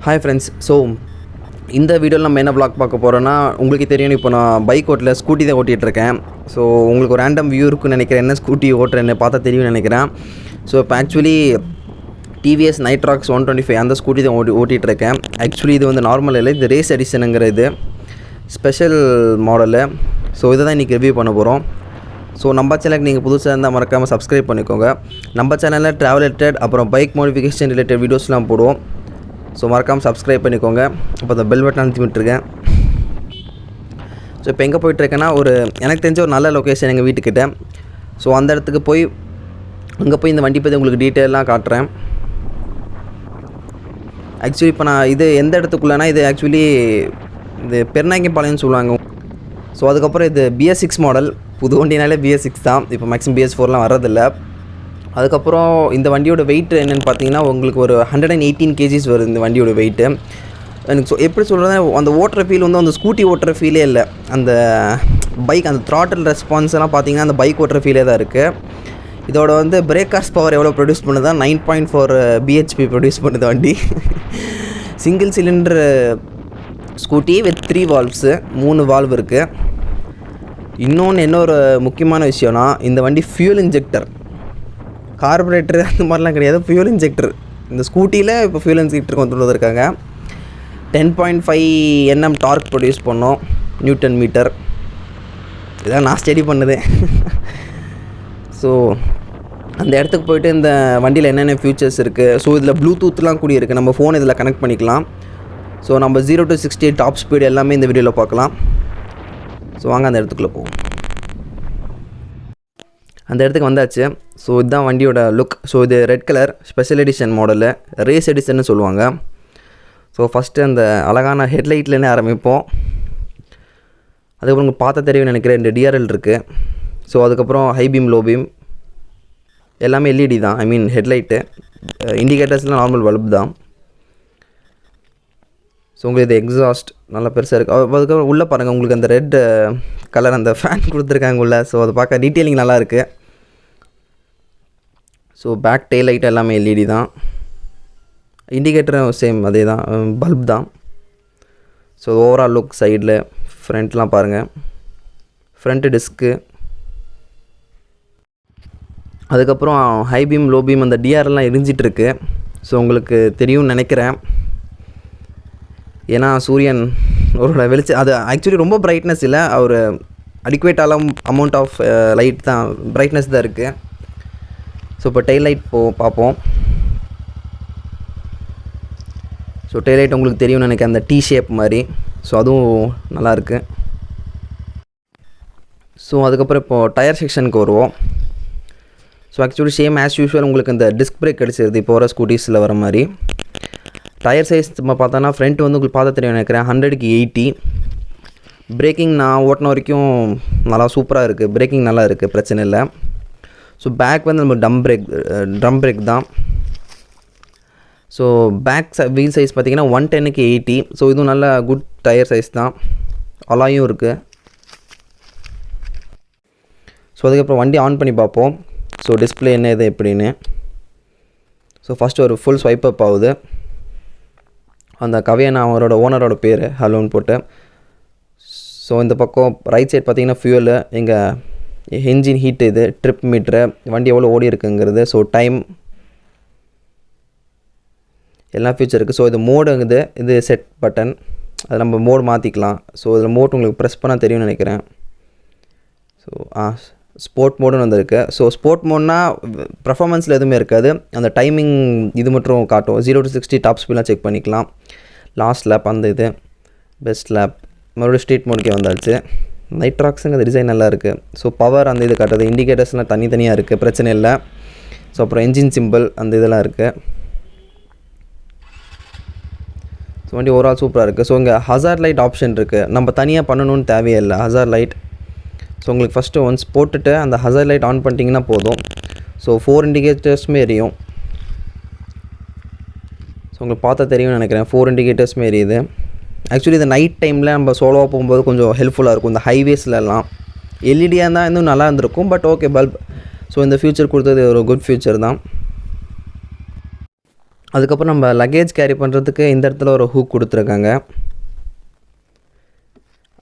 Hi friends, so இந்த வீடியோவில் நம்ம என்ன vlog பார்க்க போகிறோன்னா உங்களுக்கு தெரியும் இப்போ நான் பைக் ஓட்டல ஸ்கூட்டி தான் ஓட்டிகிட்ருக்கேன். ஸோ உங்களுக்கு ஒரு ரேண்டம் வியூ இருக்குன்னு நினைக்கிறேன், என்ன ஸ்கூட்டி ஓட்டுறேன்னு பார்த்தா தெரியும்னு நினைக்கிறேன். ஸோ இப்போ ஆக்சுவலி TVS Ntorq 125 அந்த ஸ்கூட்டி தான் ஓட்டிகிட்ருக்கேன். ஆக்சுவலி இது வந்து நார்மல் இல்லை, இது ரேஸ் எடிஷனுங்கிற இது ஸ்பெஷல் மாடலு. ஸோ இதை தான் இன்றைக்கி ரிவ்யூ பண்ண போகிறோம். ஸோ நம்ம சேனலுக்கு நீங்கள் புதுசாக இருந்தால் மறக்காமல் சப்ஸ்கிரைப் பண்ணிக்கோங்க. நம்ம சேனலில் ட்ராவல் ரிலேட்டட் அப்புறம் பைக் மாடிஃபிகேஷன் ரிலேட்டட் வீடியோஸ்லாம் போடுவோம். ஸோ மறக்காமல் சப்ஸ்கிரைப் பண்ணிக்கோங்க. இப்போ அந்த பெல் பட்டன் அழுத்தி விட்டுருக்கேன். ஸோ இப்போ எங்கே போயிட்டுருக்கேன்னா எனக்கு தெரிஞ்ச ஒரு நல்ல லொக்கேஷன் எங்கள் வீட்டுக்கிட்ட. ஸோ அந்த இடத்துக்கு போய் அங்கே போய் இந்த வண்டி பற்றி உங்களுக்கு டீட்டெயிலாக காட்டுறேன். ஆக்சுவலி இப்போ நான் இது எந்த இடத்துக்குள்ளேனா இது ஆக்சுவலி இது பெருநாயக்கம்பாளையம்னு சொல்லுவாங்க. ஸோ அதுக்கப்புறம் இது BS6 மாடல், புது வண்டினாலே BS6 தான், இப்போ மேக்ஸிமம் BS4லாம் வர்றதில்லை. அதுக்கப்புறம் இந்த வண்டியோட வெயிட் என்னென்னு பார்த்தீங்கன்னா உங்களுக்கு ஒரு 118 kgs வருது இந்த வண்டியோட வெயிட்டு. எனக்கு எப்படி சொல்கிறேன்னா அந்த ஓட்டுற ஃபீல் வந்து அந்த ஸ்கூட்டி ஓட்டுற ஃபீலே இல்லை. அந்த பைக் அந்த த்ராட்டில் ரெஸ்பான்ஸ் எல்லாம் பார்த்தீங்கன்னா அந்த பைக் ஓட்டுற ஃபீலே தான் இருக்குது. இதோட வந்து பிரேக் ஹார்ஸ் பவர் எவ்வளோ ப்ரொடியூஸ் பண்ணுதா 9.4 bhp ப்ரொடியூஸ் பண்ணுது வண்டி. Single cylinder scooty with 3 valves, 3 valve இருக்குது. இன்னொரு முக்கியமான விஷயம்னா இந்த வண்டி ஃபியூல் இன்ஜெக்டர், கார்பரேட்டர் அந்த மாதிரிலாம் கிடையாது, ஃபியூல் இன்ஜெக்டர். இந்த ஸ்கூட்டியில் இப்போ ஃபியூல் இன்ஜெக்டர் கொண்டு வந்துருக்காங்க. 10.5 Nm டார்க் ப்ரொடியூஸ் பண்ணோம், நியூட்டன் மீட்டர். இதான் நான் ஸ்டடி பண்ணுது. ஸோ அந்த இடத்துக்கு போய்ட்டு இந்த வண்டியில் என்னென்ன ஃபியூச்சர்ஸ் இருக்குது. ஸோ இதில் ப்ளூடூத்லாம் கூடி இருக்குது, நம்ம ஃபோன் இதில் கனெக்ட் பண்ணிக்கலாம். ஸோ நம்ம 0 to 60 டாப் ஸ்பீடு எல்லாமே இந்த வீடியோவில் பார்க்கலாம். ஸோ வாங்க அந்த இடத்துக்குள்ளே போவோம். அந்த இடத்துக்கு வந்தாச்சு. ஸோ இதுதான் வண்டியோட லுக். ஸோ இது red colour special edition model, race எடிஷன்னு சொல்லுவாங்க. ஸோ ஃபஸ்ட்டு அந்த அழகான ஹெட்லைட்லேருந்து ஆரம்பிப்போம். அதுக்கப்புறம் உங்களுக்கு பார்த்த தெரியும்னு நினைக்கிறேன், 2 DRL இருக்குது. ஸோ அதுக்கப்புறம் ஹை பீம், லோ பீம் எல்லாமே LED தான். ஐ மீன் ஹெட்லைட்டு, இண்டிகேட்டர்ஸ்லாம் நார்மல் பல்ப் தான். ஸோ உங்களுக்கு இது எக்ஸாஸ்ட் நல்லா பெருசாக இருக்குது. அதுக்கப்புறம் உள்ளே பாருங்கள், உங்களுக்கு அந்த ரெட் கலர் அந்த ஃபேன் கொடுத்துருக்காங்க உள்ளே. ஸோ அதை பார்க்க டீட்டெயிலிங் நல்லா இருக்குது. ஸோ பேக் டெயில் லைட் எல்லாமே LED தான். இண்டிகேட்டரும் சேம் அதே தான், பல்ப் தான். ஸோ ஓவரால் லுக் சைடில் ஃப்ரண்ட்லாம் பாருங்கள், ஃப்ரண்ட்டு டிஸ்க்கு. அதுக்கப்புறம் ஹை பீம், லோ பீம் அந்த DRலாம் எரிஞ்சிட்ருக்கு. ஸோ உங்களுக்கு தெரியும்னு நினைக்கிறேன், ஏன்னா சூரியன் ஒரு வெளிச்சம். அது ஆக்சுவலி ரொம்ப பிரைட்னஸ் இல்லை, ஒரு அடிக்குவேட் அமௌண்ட் ஆஃப் லைட் தான், பிரைட்னஸ் தான் இருக்குது. ஸோ இப்போ டெயில் லைட் பார்ப்போம். ஸோ டெயில் லைட் உங்களுக்கு தெரியும்னு நினைக்கிறேன், அந்த ஷேப் மாதிரி. ஸோ அதுவும் நல்லாயிருக்கு. ஸோ அதுக்கப்புறம் இப்போது டயர் செக்ஷனுக்கு வருவோம். So actually same as usual உங்களுக்கு இந்த டிஸ்க் பிரேக் கிடச்சிருது இப்போ வர ஸ்கூட்டிஸில் வர மாதிரி. டயர் சைஸ் நம்ம பார்த்தோன்னா ஃப்ரண்ட் வந்து உங்களுக்கு பார்த்து தெரியும் நினைக்கிறேன், 100க்கு 80. பிரேக்கிங் நான் ஓட்டின வரைக்கும் நல்லா சூப்பராக இருக்குது, பிரேக்கிங் நல்லா இருக்குது, பிரச்சனை இல்லை. ஸோ பேக் வந்து நம்ம ட்ரம் பிரேக் தான். ஸோ பேக் வீல் சைஸ் பார்த்திங்கன்னா 110க்கு 80. ஸோ இதுவும் நல்ல குட் டயர் சைஸ் தான், அலாயும் இருக்குது. ஸோ அதுக்கப்புறம் வண்டி ஆன் பண்ணி பார்ப்போம். ஸோ டிஸ்பிளே என்ன இது எப்படின்னு. ஸோ ஃபஸ்ட்டு ஒரு ஃபுல் ஸ்வைப் அப் ஆகுது. அந்த கவியன் அவரோட ஓனரோட பேர் ஹலோன்னு போட்டு. ஸோ இந்த பக்கம் ரைட் சைட் பார்த்திங்கன்னா ஃபியூலு, எங்கள் என்ஜின் ஹீட்டு, இது ட்ரிப் மீட்ரு, வண்டி எவ்வளோ ஓடி இருக்குங்கிறது. ஸோ டைம் எல்லாம் ஃபியூச்சர் இருக்குது. ஸோ இது மோடுங்குது, இது செட் பட்டன், அது நம்ம மோடு மாற்றிக்கலாம். ஸோ இதில் மோட் உங்களுக்கு ப்ரெஸ் பண்ணால் தெரியும்னு நினைக்கிறேன். ஸோ ஸ்போர்ட் மோடுன்னு வந்திருக்கு. ஸோ ஸ்போர்ட் மோட்னா பர்ஃபார்மன்ஸில் எதுவுமே இருக்காது, அந்த டைமிங் இது மட்டும் காட்டும். 0 to 60 டாப் ஸ்பீட்லாம் செக் பண்ணிக்கலாம். லாஸ்ட் லேப் அந்த இது, பெஸ்ட் லேப், மறுபடியும் ஸ்ட்ரீட் மோடுக்கே வந்தாச்சு. நைட்ராக்ஸுங்க அந்த டிசைன் நல்லா இருக்குது. ஸோ பவர் அந்த இது காட்டுறது, இண்டிகேட்டர்ஸ்லாம் தனித்தனியாக இருக்குது, பிரச்சனை இல்லை. ஸோ அப்புறம் என்ஜின் சிம்பிள் அந்த இதெல்லாம் இருக்குது. ஸோ வண்டி ஓவரால் சூப்பராக இருக்குது. ஸோ இங்கே ஹசார்ட் லைட் ஆப்ஷன் இருக்குது, நம்ம தனியாக பண்ணணும்னு தேவையே இல்லை ஹசார்ட் லைட். ஸோ உங்களுக்கு ஃபஸ்ட்டு ஒன்ஸ் போட்டுட்டு அந்த ஹசார்ட் லைட் ஆன் பண்ணிட்டீங்கன்னா போதும். ஸோ 4 இண்டிகேட்டர்ஸுமே எரியும். ஸோ உங்களுக்கு பார்த்தா தெரியும்னு நினைக்கிறேன், 4 இண்டிகேட்டர்ஸுமே எரியுது. ஆக்சுவலி இந்த நைட் டைமில் நம்ம சோலோவாக போகும்போது கொஞ்சம் ஹெல்ப்ஃபுல்லாக இருக்கும். இந்த ஹைவேஸ்லலாம் எல்இடியாக இருந்தால் இன்னும் நல்லா இருந்திருக்கும், பட் ஓகே பல்ப். ஸோ இந்த ஃபியூச்சர் கொடுத்தது ஒரு குட் ஃபியூச்சர் தான். அதுக்கப்புறம் நம்ம லக்கேஜ் கேரி பண்ணுறதுக்கு இந்த இடத்துல ஒரு ஹூக் கொடுத்துருக்காங்க.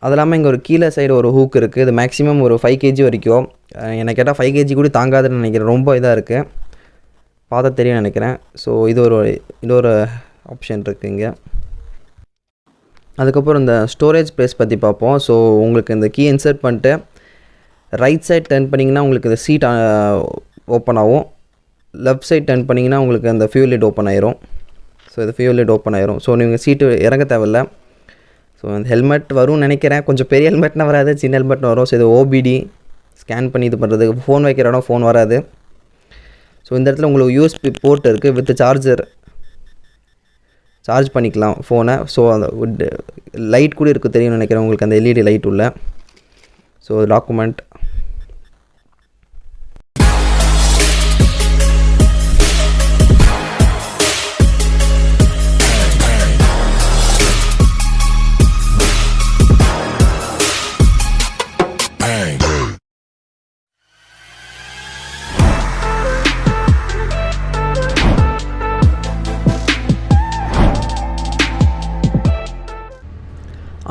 அது இல்லாமல் இங்கே ஒரு கீழே சைடு ஒரு ஹூக் இருக்குது. இது மேக்ஸிமம் ஒரு 5 kg வரைக்கும். எனக்கு கேட்டால் 5 kg கூட தாங்காதுன்னு நினைக்கிறேன். ரொம்ப இதாக இருக்குது, பார்த்தா தெரியும் நினைக்கிறேன். ஸோ இது ஒரு ஆப்ஷன் இருக்குது இங்கே. அதுக்கப்புறம் இந்த ஸ்டோரேஜ் ப்ளேஸ் பற்றி பார்ப்போம். ஸோ உங்களுக்கு இந்த கீ இன்சர்ட் பண்ணிட்டு ரைட் சைட் டர்ன் பண்ணிங்கன்னா உங்களுக்கு இந்த சீட் ஓப்பன் ஆகும். லெஃப்ட் சைட் டர்ன் பண்ணிங்கன்னா உங்களுக்கு அந்த ஃபியூல் லிட் ஓப்பன் ஆயிரும். ஸோ இது ஃபியூல் லிட் ஓப்பன் ஆயிரும். ஸோ நீங்கள் சீட்டு இறங்க தேவையில்லை. ஸோ அந்த ஹெல்மெட் வரும்னு நினைக்கிறேன். கொஞ்சம் பெரிய ஹெல்மெட்னா வராது, சின்ன ஹெல்மெட்னா வரும். ஸோ இது OBD ஸ்கேன் பண்ணி இது பண்ணுறதுக்கு. ஃபோன் வைக்கிற இடம் ஃபோன் வராது. ஸோ இந்த இடத்துல உங்களுக்கு USB போர்ட் இருக்குது வித் சார்ஜ் பண்ணிக்கலாம் ஃபோனை. ஸோ அந்த லைட் கூட இருக்குது தெரியும்னு நினைக்கிறேன் உங்களுக்கு, அந்த LED லைட் உள்ள. So document.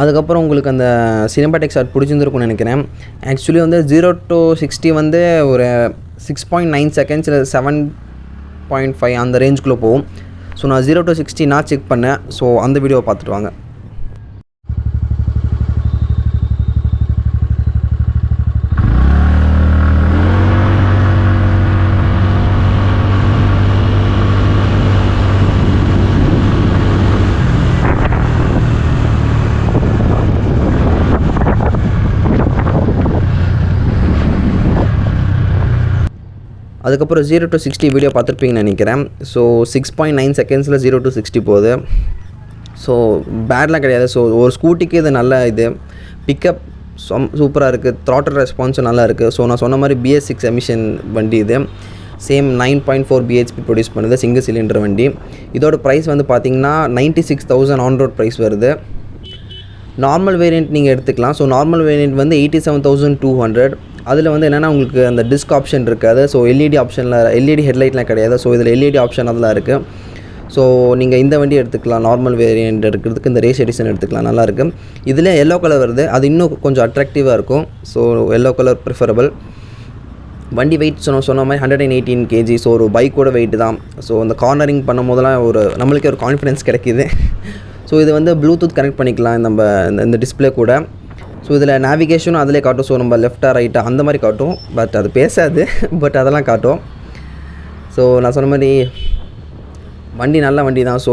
அதுக்கப்புறம் உங்களுக்கு அந்த சினிமாட்டிக் ஷாட் பிடிச்சிருந்துருக்கும்னு நினைக்கிறேன். ஆக்சுவலி வந்து 0 to 60 வந்து ஒரு 6.9 seconds இல்லை 7.5 அந்த ரேஞ்சுக்குள்ளே போகும். ஸோ நான் 0 to 60 நான் செக் பண்ணேன். ஸோ அந்த வீடியோவை பார்த்துட்டு வாங்க. அதுக்கப்புறம் 0 to 60 வீடியோ பார்த்துருப்பீங்கன்னு நினைக்கிறேன். ஸோ 6.9 seconds 0 to 60 போகுது. ஸோ பேட்லாம் கிடையாது. ஸோ ஒரு ஸ்கூட்டிக்கு இது நல்ல இது பிக்கப் சூப்பராக இருக்குது. த்ராட்டில் ரெஸ்பான்ஸும் நல்லா இருக்குது. ஸோ நான் சொன்ன மாதிரி BS6 எமிஷன் வண்டி இது. சேம் 9.4 bhp ப்ரொடியூஸ் பண்ணுது, சிங்கிள் சிலிண்டர் வண்டி. இதோட ப்ரைஸ் வந்து பார்த்திங்கன்னா 96,000 ஆன் ரோட் ப்ரைஸ் வருது. நார்மல் வேரியண்ட் நீங்கள் எடுத்துக்கலாம். ஸோ நார்மல் வேரியண்ட் வந்து 87,200. அதில் வந்து என்னென்னா உங்களுக்கு அந்த டிஸ்க் ஆப்ஷன் இருக்காது. ஸோ LED ஆப்ஷனில் LED ஹெட்லைட்லாம் கிடையாது. ஸோ இதில் LED ஆப்ஷன் அதெல்லாம் இருக்குது. ஸோ நீங்கள் இந்த வண்டி எடுத்துக்கலாம். நார்மல் வேரியண்ட் எடுக்கிறதுக்கு இந்த ரேஸ் எடிஷன் எடுத்துக்கலாம், நல்லாயிருக்கு. இதில் எல்லோ கலர் வருது, அது இன்னும் கொஞ்சம் அட்ராக்டிவாக இருக்கும். So yellow colour preferable. வண்டி வெயிட் சொன்ன மாதிரி 118 kg. ஸோ ஒரு பைக்கோட வெயிட் தான். ஸோ அந்த கார்னரிங் பண்ணும் போதெல்லாம் நம்மளுக்கே ஒரு கான்ஃபிடென்ஸ் கிடைக்கிது. ஸோ இது வந்து ப்ளூடூத் கனெக்ட் பண்ணிக்கலாம் நம்ம இந்த டிஸ்பிளே கூட. ஸோ இதில் நேவிகேஷனும் அதிலே காட்டும். ஸோ நம்ம லெஃப்டாக ரைட்டாக அந்த மாதிரி காட்டும். பட் அது பேசாது, பட் அதெல்லாம் காட்டும். ஸோ நான் சொன்ன மாதிரி வண்டி நல்ல வண்டி தான். ஸோ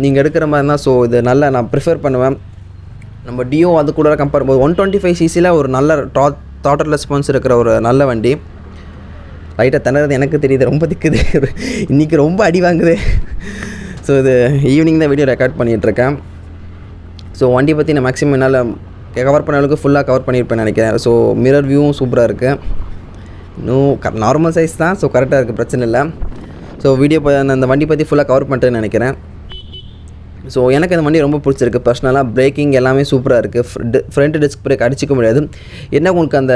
நீங்கள் எடுக்கிற மாதிரி தான். ஸோ இது நல்லா நான் ப்ரிஃபர் பண்ணுவேன். நம்ம டியோ அது கூட கம்பேர் பண்ணும்போது 125cc ஒரு நல்ல த்ராட்டில் ரெஸ்பான்ஸ் இருக்கிற ஒரு நல்ல வண்டி. லைட்டாக திணறது எனக்கு தெரியுது, ரொம்ப திக்குது, இன்றைக்கி ரொம்ப அடி வாங்குது. ஸோ இது ஈவினிங் தான் வீடியோ ரெக்கார்ட் பண்ணிகிட்ருக்கேன். ஸோ வண்டி பற்றி நான் மேக்ஸிமம் என்னால் கவர் பண்ண அளவுக்கு ஃபுல்லாக கவர் பண்ணியிருப்பேன்னு நினைக்கிறேன். ஸோ மிரர் வியூவும் சூப்பராக இருக்குது. இன்னும் நார்மல் சைஸ் தான். ஸோ கரெக்டாக இருக்குது, பிரச்சனை இல்லை. ஸோ வீடியோ அந்த வண்டி பற்றி ஃபுல்லாக கவர் பண்ணிட்டேன்னு நினைக்கிறேன். ஸோ எனக்கு இந்த வண்டி ரொம்ப பிடிச்சிருக்கு பர்சனலாக. பிரேக்கிங் எல்லாமே சூப்பராக இருக்குது. ஃப்ரண்ட் டிஸ்க் பிரேக் அடிச்சிக்க முடியாது. என்ன உங்களுக்கு அந்த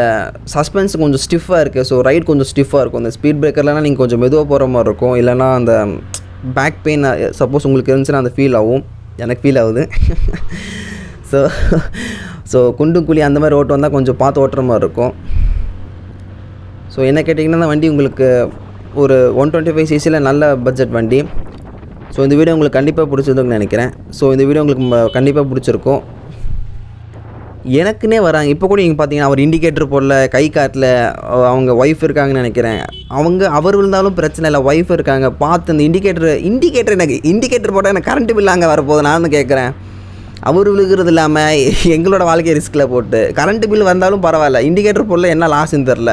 சஸ்பென்ஸ் கொஞ்சம் ஸ்டிஃபாக இருக்குது. ஸோ ரைட் கொஞ்சம் ஸ்டிஃபாக இருக்கும். அந்த ஸ்பீட் பிரேக்கர்லாம் நீங்கள் கொஞ்சம் மெதுவாக போகிற மாதிரி இருக்கும். இல்லைனா அந்த பேக் பெயின் சப்போஸ் உங்களுக்கு இருந்துச்சுன்னா அந்த ஃபீல் ஆகும். எனக்கு ஃபீல் ஆகுது. ஸோ குண்டும் குழி அந்த மாதிரி ஓட்டு வந்தால் கொஞ்சம் பார்த்து ஓட்டுற மாதிரி இருக்கும். ஸோ என்ன கேட்டிங்கன்னா அந்த வண்டி உங்களுக்கு ஒரு 125cc நல்ல பட்ஜெட் வண்டி. ஸோ இந்த வீடியோ உங்களுக்கு கண்டிப்பாக பிடிச்சிருக்குன்னு நினைக்கிறேன். ஸோ இந்த வீடியோ உங்களுக்கு கண்டிப்பாக பிடிச்சிருக்கும். எனக்குன்னே வராங்க. இப்போ கூட நீங்கள் பார்த்தீங்கன்னா அவர் இண்டிகேட்டர் போடல, கை காட்டில் அவங்க ஒய்ஃப் இருக்காங்கன்னு நினைக்கிறேன். அவர் விழுந்தாலும் பிரச்சனை இல்லை, ஒய்ஃப் இருக்காங்க. பார்த்து இந்த இண்டிகேட்டர் எனக்கு இண்டிகேட்டர் போட்டால் எனக்கு கரண்ட் பில் அங்கே வரப்போகுது. நான் வந்து கேட்குறேன், அவர் விழுகிறது இல்லாமல் எங்களோட வாழ்க்கையை ரிஸ்கில் போட்டு கரண்ட் பில் வந்தாலும் பரவாயில்ல, இண்டிகேட்டர் போடல என்ன லாஸ்ன்னு தெரில.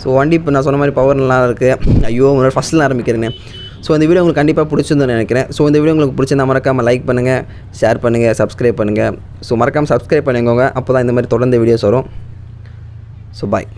ஸோ வண்டி இப்போ நான் சொன்ன மாதிரி பவர் நல்லா இருக்குது. ஐயோ ஃபஸ்ட்டில் ஆரம்பிக்கிறேன்னு. ஸோ இந்த வீடியோ உங்களுக்கு கண்டிப்பாக பிடிச்சிருந்தேன்னு நினைக்கிறேன். ஸோ இந்த வீடியோ உங்களுக்கு பிடிச்சிருந்தா மறக்காமல் லைக் பண்ணுங்கள், ஷேர் பண்ணுங்கள், சப்ஸ்கிரைப் பண்ணுங்கள். ஸோ மறக்காமல் சப்ஸ்கிரைப் பண்ணிக்கோங்க, அப்போ தான் இந்த மாதிரி தொடர்ந்து வீடியோஸ் வரும். So bye.